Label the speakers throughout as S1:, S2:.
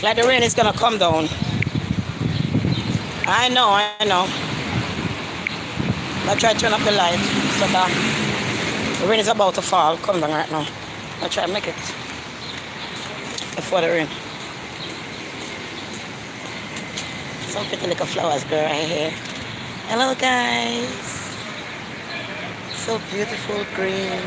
S1: Like the rain is gonna come down. I know, I know. I try to turn up the light so that the rain is about to fall, come down right now. I try to make it before the rain. Some pretty little flowers grow right here. Hello guys. So beautiful green.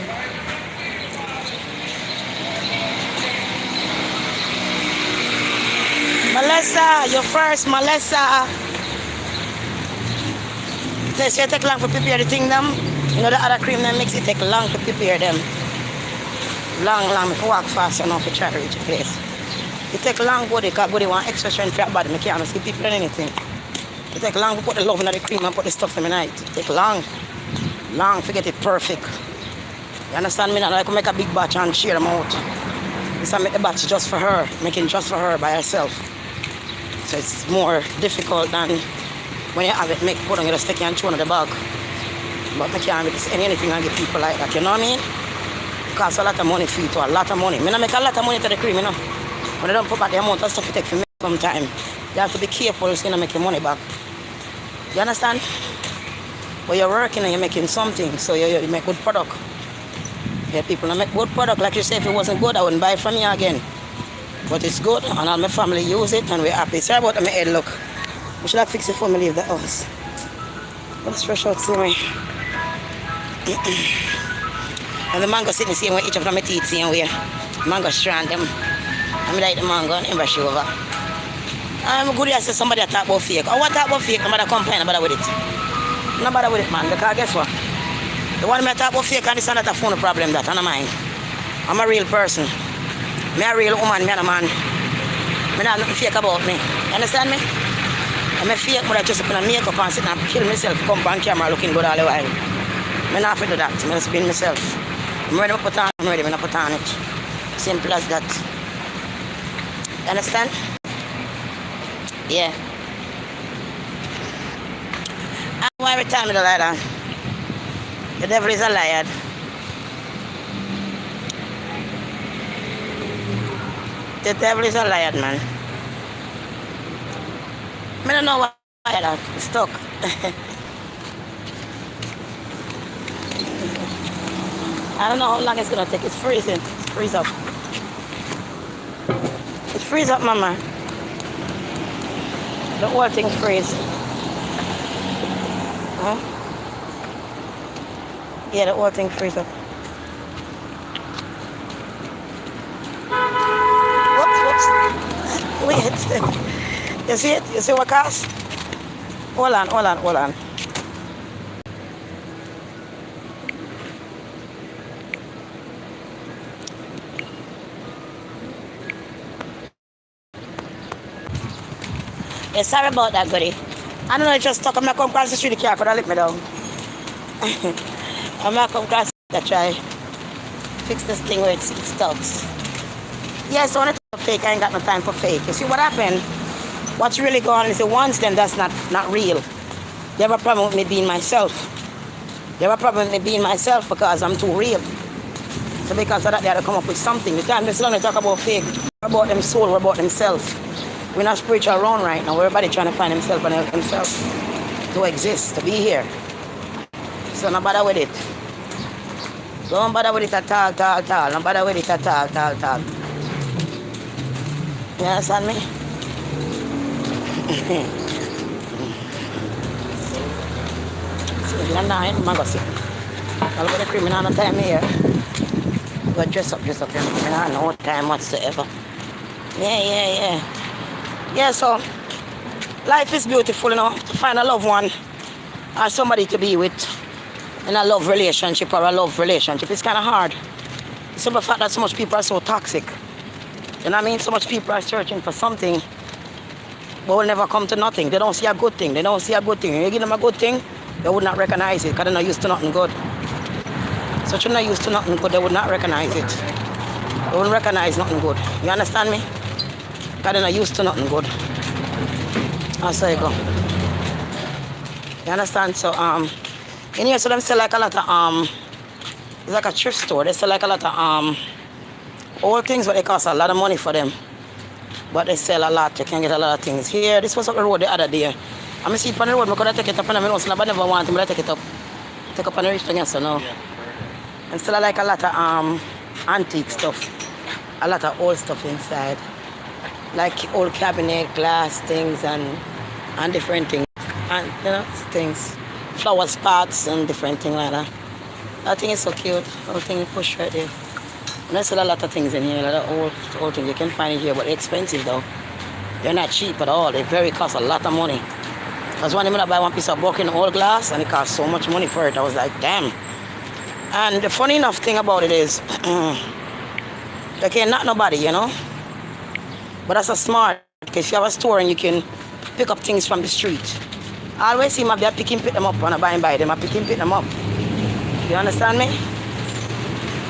S1: Melissa, you're first, Melissa. They say it take long to prepare the thing them. You know the other cream that makes it take long to prepare them. Long, if you walk fast enough to try to reach the place. It take long body, because body want extra strength for your body. I can't see people in anything. It take long to put the love in the cream and put the stuff in the night. It take long to get it perfect. You understand me? Not like make a big batch and share them out. This I make the batch just for her, making just for her by herself. So it's more difficult than when you have it make put on your sticky and chew on the bag. But I can't make anything and give people like that, you know what I mean? It costs a lot of money for you to a lot of money. I make a lot of money to the cream, you know. When they don't put back the amount of stuff you take for me sometime, you have to be careful so you don't make your money back. You understand? But you're working and you're making something, so you make good product. Yeah, people don't make good product. Like you say, if it wasn't good, I wouldn't buy it from you again. But it's good, and all my family use it, and we're happy. Sorry about my head, look. We should have fixed it before we leave the house. Let's stretch out, see me. And the mango sitting the same way, each of them teeth same way. Mango strand them. I like the mango and brush over. I'm good as somebody that talk about fake. I want to talk about fake, nobody complain about with it. Nobody with it, man, because guess what? The one I talk about fake and it's not a phone problem, that, and mine. I'm a real person. Me a real woman, me and a man. Me not nothing fake about me. You understand me? I'm a fake, but I just put on makeup and sit and kill myself, come on camera looking good all the while. I'm not to do that. I'm just being myself. I'm ready to put on, I'm ready to put on it. Simple as that. You understand? Yeah. And why every time you lie down? The devil is a liar. The devil is a liar, man. I don't know why that it's stuck. I don't know how long it's gonna take. It's freezing. It's freeze up. It freeze up, mama. The whole thing freeze. Huh? Yeah, the whole thing freeze up. Whoops. Wait. You see it? You see what cast? Hold on. Yeah, sorry about that, goodie. I don't know, it's just stuck. I'm not come across the street, the car could have let me down. I'm not come across the try fix this thing where it stucks. Yeah, so when I talk fake, I ain't got no time for fake. You see what happened? What's really going on is the ones then that's not real. They have a problem with me being myself. They have a problem with me being myself because I'm too real. So because of that, they had to come up with something. The time this long they talk about fake, about them soul, or about themselves. We're not spiritual around right now. Everybody trying to find himself and help himself to exist, to be here. So don't bother with it. Don't bother with it at all. Don't bother with it at all. You understand me? See, I'm not in my gossip. I'll go to the criminal no time here. Go dress up. I have no time whatsoever. Yeah. Yeah, so life is beautiful, you know, to find a loved one or somebody to be with in a love relationship or a love relationship. It's kind of hard. It's the fact that so much people are so toxic. You know what I mean? So much people are searching for something but will never come to nothing. They don't see a good thing. You give them a good thing, they would not recognize it because they're not used to nothing good. So if you're not used to nothing good, they would not recognize it. They wouldn't recognize nothing good. You understand me? Because they're not used to nothing good. That's how you go. You understand? So, in here, so them sell like a lot of, it's like a thrift store. They sell like a lot of, old things, but they cost a lot of money for them. But they sell a lot. You can get a lot of things. Here, this was up the road the other day. I see it on the road, I could take it up and I know, but never want to, but I take it up. Take up on the rich thing, so no. And still I like a lot of antique stuff. A lot of old stuff inside. Like old cabinet, glass things and different things. And you know, things. Flower spots and different things like that. That thing is so cute. The whole thing is pushed right there. And there's a lot of things in here, a lot of old things you can find in here, but they're expensive though. They're not cheap at all. They very cost a lot of money. Because when I buy one piece of broken old glass and it cost so much money for it, I was like, damn. And the funny enough thing about it is, they can't knock nobody, you know. But that's a smart, because if you have a store and you can pick up things from the street. I always see my pick them up when I buy and buy them. I pick them up. You understand me?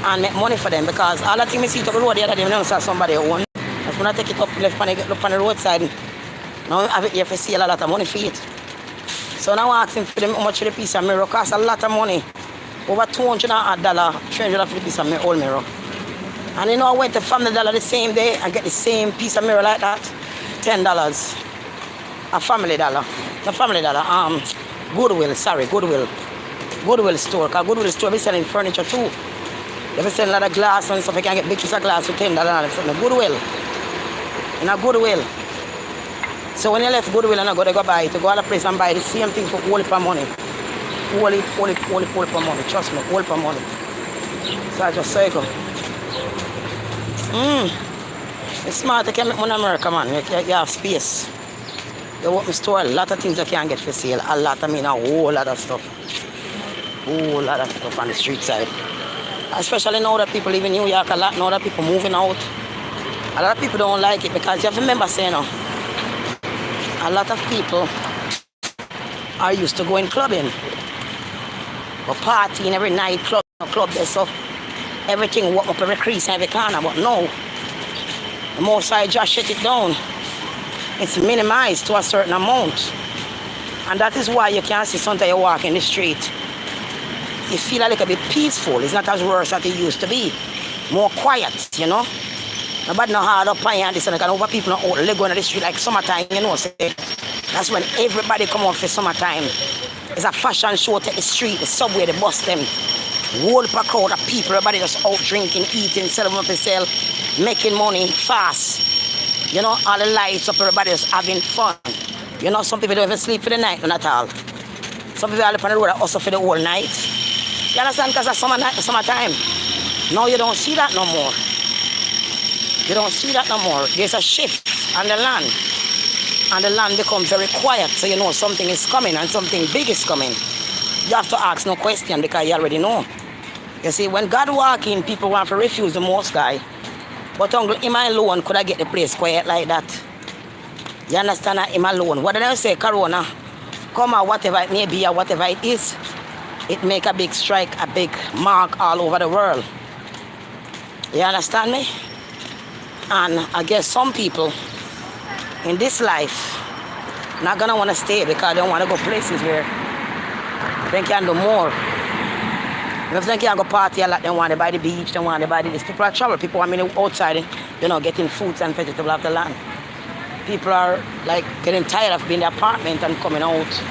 S1: And make money for them, because all the things I see up the road the other day, I don't saw somebody own. That's when I take it up left on the roadside. Now I have it here for sale, a lot of money for it. So now I'm asking for them how much for the piece of mirror. Cost a lot of money. Over $200, $300 for the piece of old mirror. And you know, I went to Family Dollar the same day and get the same piece of mirror like that. $10. A Family Dollar. Not Family Dollar. Goodwill, sorry, Goodwill. Goodwill store. Because Goodwill store be selling furniture too. They be selling a lot of glass and stuff. You can get big piece of glass for $10. In a Goodwill. In a Goodwill. So when you left Goodwill and I go buy it, to go to the place and buy the same thing for all for money. All for money. Trust me, all for money. So I just say go. It's smart to can make money in America, man. You have space. You open store, a lot of things you can get for sale. A lot, I mean a whole lot of stuff. Whole lot of stuff on the street side. Especially now that people live in New York a lot, now that people moving out. A lot of people don't like it because you have to remember saying, a lot of people are used to going clubbing. Or partying every night, club there, so everything walk up every crease and every corner, but no. The more side just shut it down. It's minimized to a certain amount. And that is why you can see sometimes you walk in the street. You feel a little bit peaceful. It's not as worse as it used to be. More quiet, you know. Nobody no hard up and this and that. Over people not out leg on the street like summertime, you know. Say, that's when everybody come out for summertime. It's a fashion show, take the street, the subway, the bus them. Whole crowd of people, everybody just out drinking, eating, selling up and sell, making money fast. You know, all the lights up, everybody just having fun. You know, some people don't even sleep for the night, not at all. Some people are up on the road also for the whole night. You understand? Because it's summertime. Now you don't see that no more. You don't see that no more. There's a shift on the land. And the land becomes very quiet, so you know something is coming and something big is coming. You have to ask no question because you already know. You see, when God walk in, people want to refuse the Most High. But uncle, him alone could I get the place quiet like that? You understand that? Him alone. What did I say? Corona, come or whatever it may be or whatever it is, it make a big strike, a big mark all over the world. You understand me? And I guess some people in this life not gonna want to stay because they don't want to go places where they can do more. If they can't go party a lot, they want to buy the beach, they want to buy this. People are travel, people are outside, you know, getting fruits and vegetables off the land. People are like getting tired of being in the apartment and coming out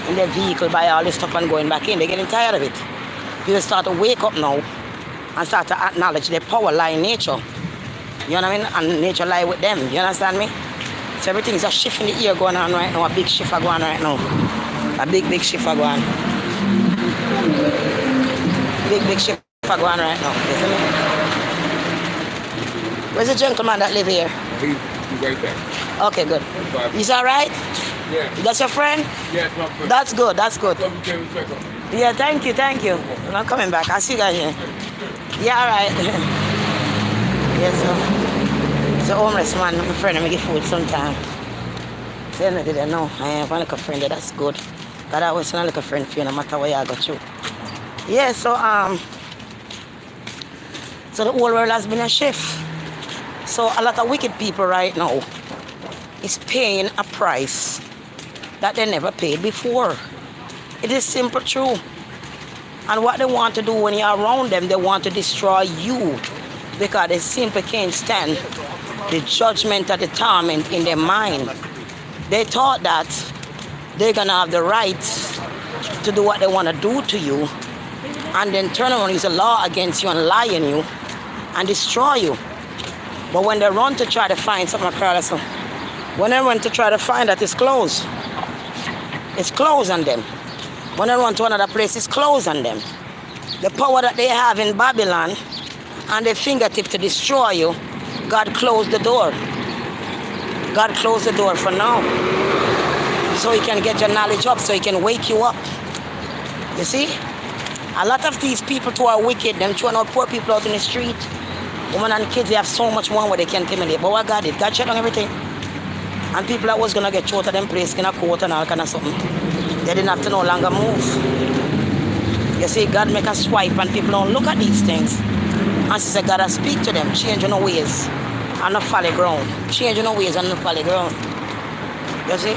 S1: in their vehicle, buy all this stuff and going back in. They're getting tired of it. People start to wake up now and start to acknowledge their power lie in nature. You know what I mean? And nature lie with them. You understand me? So everything is a shift in the air going on right now. A big shift going on right now. A big shift going on. Big shift going on right now. You see me? Where's the gentleman that live here?
S2: He's right there.
S1: Okay, good. He's all right?
S2: Yeah.
S1: That's your friend?
S2: Yeah, it's my friend.
S1: That's good, that's good.
S2: So we came to check on him.
S1: Yeah, thank you. I'm coming back. I'll see you guys here. Yeah, all right. Yes, sir. It's a homeless man, my friend, I give food sometime. They didn't know. I have a little friend there, that's good. But I always a little friend for you, no matter where I go through. Yeah, so the whole world has been a shift. So a lot of wicked people right now is paying a price that they never paid before. It is simple true. And what they want to do when you're around them, they want to destroy you because they simply can't stand the judgment of the torment in their mind. They thought that they're going to have the right to do what they want to do to you and then turn around and use a law against you and lie on you and destroy you. But when they run to try to find something, when they run to try to find that, it's closed. It's closed on them. When they run to another place, it's closed on them. The power that they have in Babylon and their fingertip to destroy you, God closed the door. God closed the door for now. So He can get your knowledge up, so He can wake you up. You see? A lot of these people who are wicked, them throwing out poor people out in the street, women and kids, they have so much more where they can intimidate. But what God did, God checked on everything. And people that was going to get thrown to them place in a court and all kind of something, they didn't have to no longer move. You see, God make a swipe and people don't look at these things. And she said, God, I speak to them, change your ways and not follow ground. Change your ways and not follow ground. You see?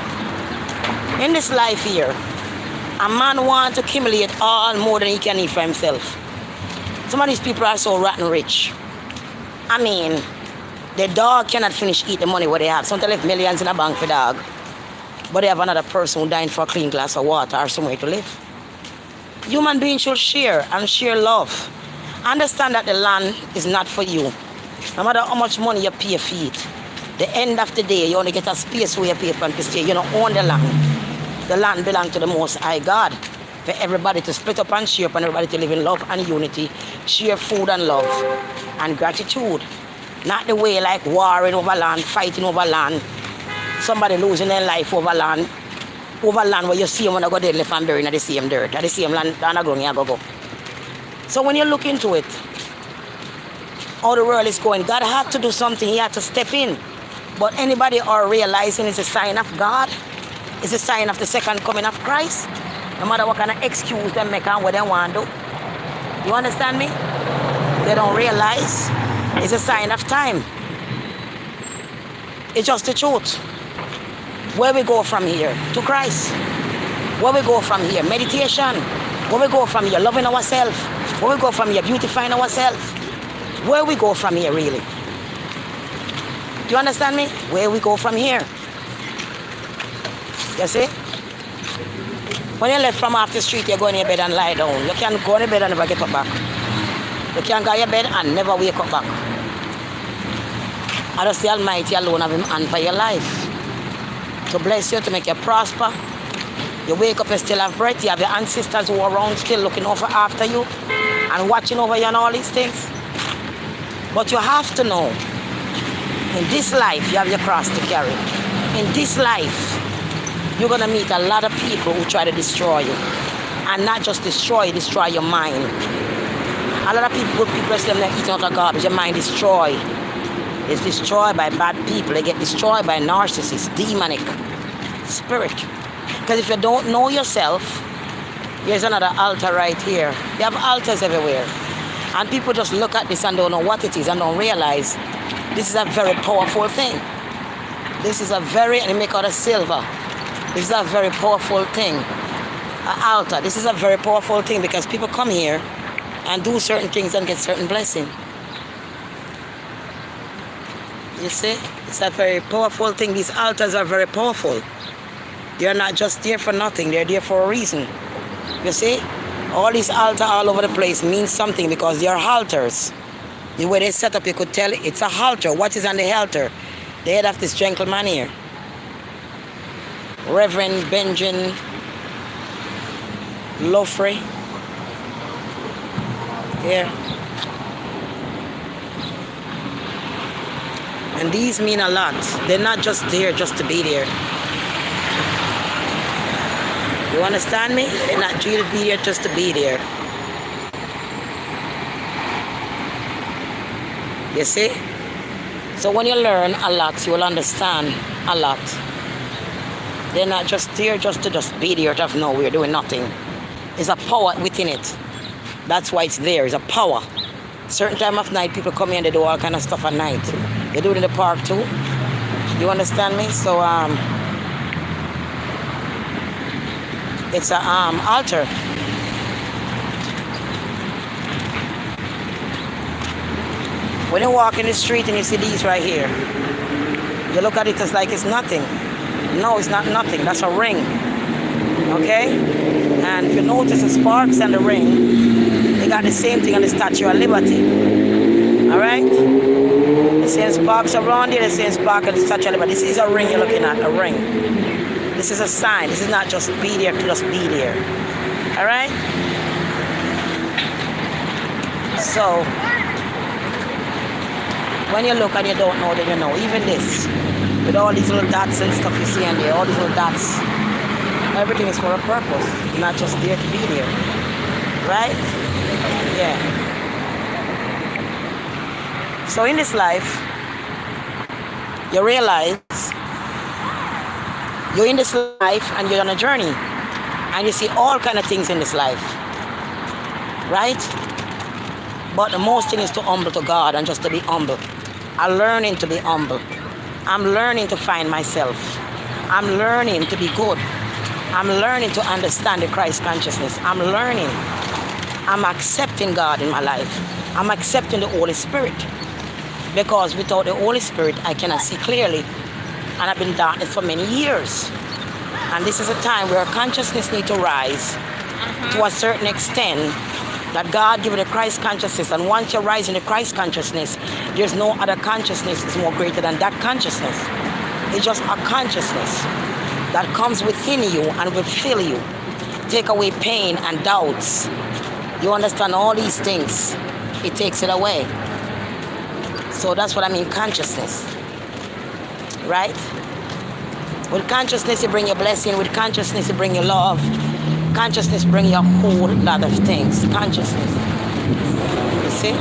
S1: In this life here, a man wants to accumulate all more than he can eat for himself. Some of these people are so rotten rich. I mean, the dog cannot finish eat the money what they have. Some left millions in a bank for dog. But they have another person who dying for a clean glass of water or somewhere to live. Human beings should share and share love. Understand that the land is not for you. No matter how much money you pay for it, the end of the day, you only get a space where you pay for to stay. You don't own the land. The land belongs to the Most High God. For everybody to split up and share up and everybody to live in love and unity. Share food and love and gratitude. Not the way like warring over land, fighting over land. Somebody losing their life over land. Over land where you see them when they go dead left and buried in the same dirt. At the same land, down the ground you go. So when you look into it, how the world is going, God had to do something. He had to step in. But anybody are realizing it's a sign of God. It's a sign of the second coming of Christ. No matter what kind of excuse they make and what they want to do. You understand me? They don't realize it's a sign of time. It's just the truth. Where we go from here? To Christ. Where we go from here? Meditation. Where we go from here? Loving ourselves. Where we go from here? Beautifying ourselves. Where we go from here, really? Do you understand me? Where we go from here? You see? When you left from off the street, you go in your bed and lie down. You can't go in your bed and never get up back. You can't go in your bed and never wake up back. I just the Almighty alone have Him hand for your life. To bless you, to make you prosper. You wake up and still have breath. You have your ancestors who are around still looking over after you and watching over you and all these things. But you have to know, in this life, you have your cross to carry. In this life, you're going to meet a lot of people who try to destroy you. And not just destroy you, destroy your mind. A lot of people, good people, they're eating out of garbage. Your mind destroyed. It's destroyed by bad people. They get destroyed by narcissists, demonic spirit. Because if you don't know yourself, here's another altar right here. They have altars everywhere. And people just look at this and don't know what it is and don't realize this is a very powerful thing. This is a very, and they make out of silver. This is a very powerful thing. An altar. This is a very powerful thing because people come here and do certain things and get certain blessing. You see? It's a very powerful thing. These altars are very powerful. They're not just there for nothing. They're there for a reason. You see? All these altars all over the place mean something because they are altars. The way they set up, you could tell it's a halter. What is on the halter? The head of this gentleman here. Reverend Benjamin Lofrey. Here. And these mean a lot. They're not just there just to be there. You understand me? They're not due to be there just to be there. You see? So when you learn a lot, you will understand a lot. They're not just there just to be there out of nowhere doing nothing. There's a power within it. That's why it's there. It's a power. Certain time of night, people come here and they do all kind of stuff at night. They do it in the park too. You understand me? So it's a altar. When you walk in the street and you see these right here, you look at it as like it's nothing. No, it's not nothing. That's a ring. Okay? And if you notice the sparks and the ring, they got the same thing on the Statue of Liberty. Alright? The same sparks around here, the same spark on the Statue of Liberty. This is a ring you're looking at, a ring. This is a sign. This is not just be there to just be there. Alright? So, when you look and you don't know, then you know. Even this, with all these little dots and stuff you see on there, all these little dots, everything is for a purpose, not just there to be there. Right? Yeah. So in this life, you realize you're in this life and you're on a journey. And you see all kind of things in this life. Right? But the most thing is to humble to God and just to be humble. I'm learning to be humble. I'm learning to find myself. I'm learning to be good. I'm learning to understand the Christ consciousness. I'm learning. I'm accepting God in my life. I'm accepting the Holy Spirit. Because without the Holy Spirit, I cannot see clearly. And I've been in darkness for many years. And this is a time where consciousness needs to rise to a certain extent, that God given the Christ consciousness. And once you rise in the Christ consciousness, there's no other consciousness is more greater than that consciousness. It's just a consciousness that comes within you and will fill you. Take away pain and doubts. You understand all these things. It takes it away. So that's what I mean, consciousness. Right? With consciousness, you bring your blessing. With consciousness, you bring your love. Consciousness brings you a whole lot of things. Consciousness. You see?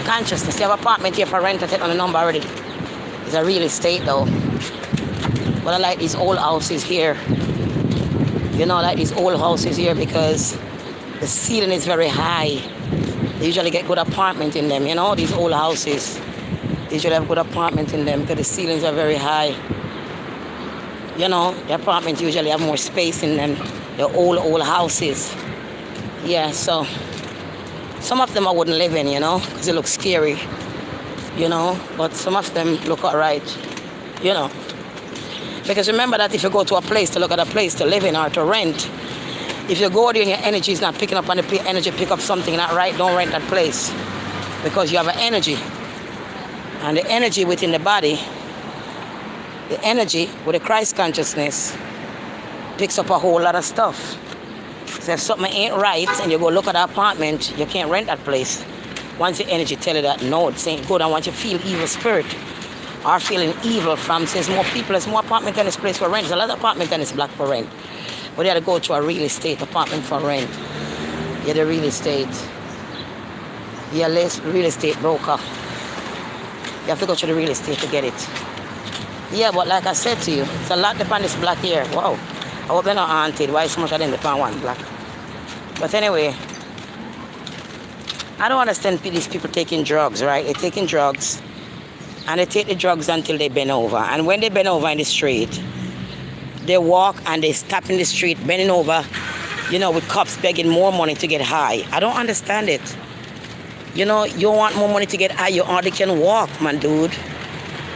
S1: Consciousness. You have an apartment here for rent. I take on the number already. It's a real estate though. But I like these old houses here. You know, I like these old houses here because the ceiling is very high. They usually get good apartment in them, you know, these old houses. They usually have good apartment in them because the ceilings are very high. You know, the apartments usually have more space in them. The old houses. Yeah, so some of them I wouldn't live in, you know, because it looks scary, you know, but some of them look all right, you know. Because remember that if you go to a place to look at a place to live in or to rent, if you go there and your energy is not picking up on the energy, pick up something not right, don't rent that place. Because you have an energy. And the energy within the body, the energy with the Christ consciousness picks up a whole lot of stuff. So if something ain't right and you go look at the apartment, you can't rent that place. Once the energy tell you that, no, this ain't good, I want you to feel evil spirit. Or feeling evil from, since more people, there's more apartment in this place for rent. There's a lot of apartment in this block for rent. But you have to go to a real estate apartment for rent. You're the real estate. You're a real estate broker. You have to go to the real estate to get it. Yeah, but like I said to you, it's a lot upon this block here. Wow. I hope they're not haunted. Why so much of them upon one block? But anyway, I don't understand these people taking drugs, right? They're taking drugs. And they take the drugs until they bend over. And when they bend over in the street, they walk and they stop in the street, bending over, you know, with cops begging more money to get high. I don't understand it. You know, you want more money to get high, you hardly can walk, man, dude.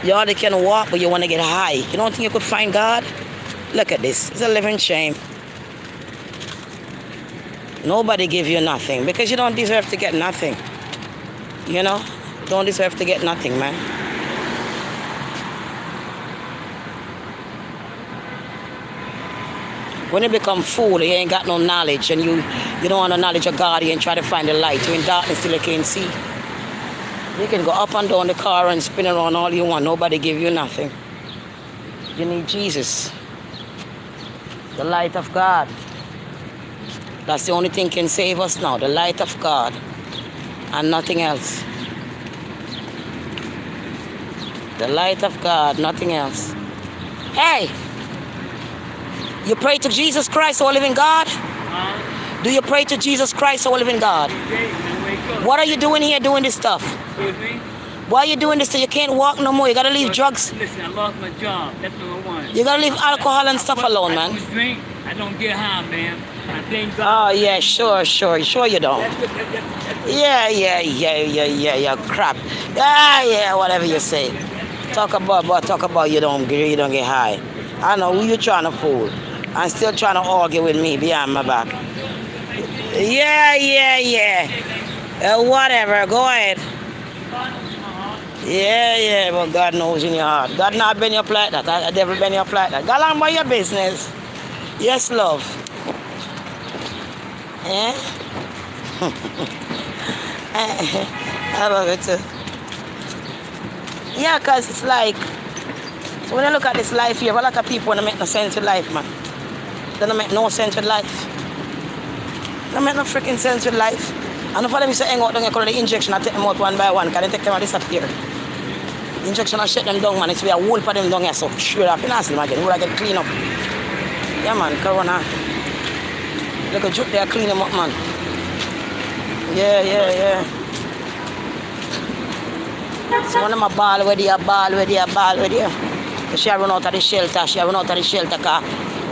S1: You hardly can walk, but you want to get high. You don't think you could find God? Look at this. It's a living shame. Nobody give you nothing because you don't deserve to get nothing. You know? You don't deserve to get nothing, man. When you become fool, you ain't got no knowledge, and you don't want the knowledge of God, you ain't try to find the light. You're in darkness till you can't see. You can go up and down the car and spin around all you want. Nobody give you nothing. You need Jesus. The light of God. That's the only thing can save us now. The light of God. And nothing else. The light of God, nothing else. Hey! You pray to Jesus Christ, O living God? Do you pray to Jesus Christ, O living God? What are you doing here doing this stuff?
S3: Excuse me?
S1: Why are you doing this? So you can't walk no more. You gotta leave drugs.
S3: Listen, I lost my job. That's number one.
S1: You gotta leave alcohol and stuff alone,
S3: I
S1: man.
S3: don't drink. I don't get high, man. and playing golf.
S1: Oh, yeah, sure you don't. Yeah, crap. Yeah, whatever you say. Talk about you don't get high. I know who you trying to fool. And still trying to argue with me behind my back. Yeah. Whatever, go ahead. Yeah, but God knows in your heart. God not been up like that. The devil been up like that. Go along about your business. Yes, love. Yeah? I love it too. Yeah, because it's like, so when I look at this life here, a lot of people don't make no sense with life, man. They don't make no sense with life. They don't make no freaking sense with life. And if them used to hang out down here, the injection, I take them out one by one, because they take them and disappear. The injection, I shut them down, man. It's be a whole for them down here, so sure, I can ask them again. Would I get clean up? Yeah, man, corona. Look at juke there, clean them up, man. Yeah. So one of my ball with you. She run out of the shelter, because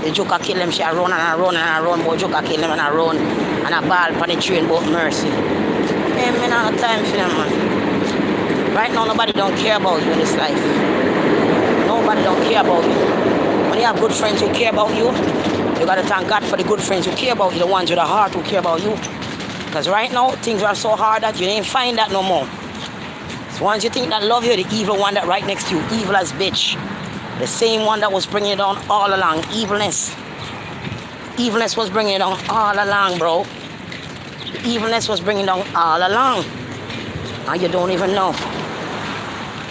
S1: the joker kill him, she run, but joker kill him and run. And a ball on the train about mercy. Man, I don't have time for them, man. Right now, nobody don't care about you in this life. Nobody don't care about you. When you have good friends who care about you, you gotta thank God for the good friends who care about you, the ones with a heart who care about you. Because right now, things are so hard that you ain't find that no more. So once you think that love you, the evil one that right next to you, evil as bitch. The same one that was bringing you down all along, evilness. Evilness was bringing you down all along, bro. Evilness was bringing down all along. And you don't even know.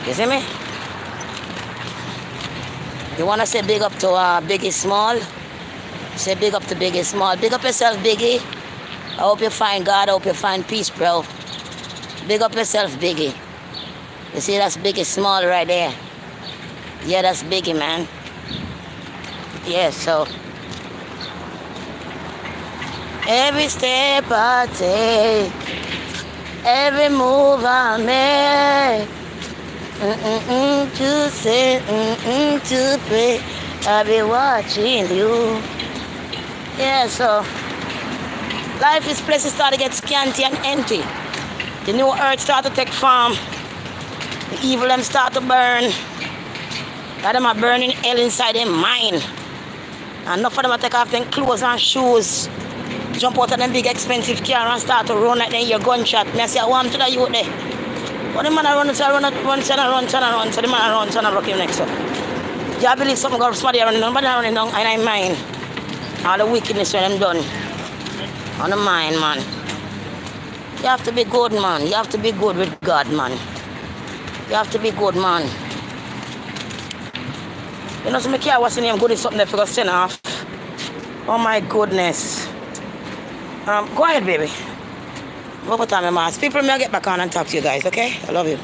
S1: You see me? You want to say big up to Biggie Small? Say big up to Biggie Small. Big up yourself, Biggie. I hope you find God. I hope you find peace, bro. Big up yourself, Biggie. You see, that's Biggie Small right there. Yeah, that's Biggie, man. Yeah, so every step I take, every move I make, to say, to pray, I'll be watching you. Yeah, so life is places start to get scanty and empty. The new earth start to take form. The evil them start to burn. That them are burning hell inside their mind. And enough of them take off them clothes and shoes. Jump out of them big expensive car and start to run like they hear gunshot. Me I say, I want to the youth there. But the man run, so the man run, so I rock him next up. Do you believe something got somebody running down? Nobody running down, and I mind. All the wickedness when them done. On the mind, man. You have to be good, man. You have to be good with God, man. You have to be good, man. You know, so me care what's in him good is something that for send off. Oh my goodness. Go ahead, baby. What time am I? People may get back on and talk to you guys, okay? I love you.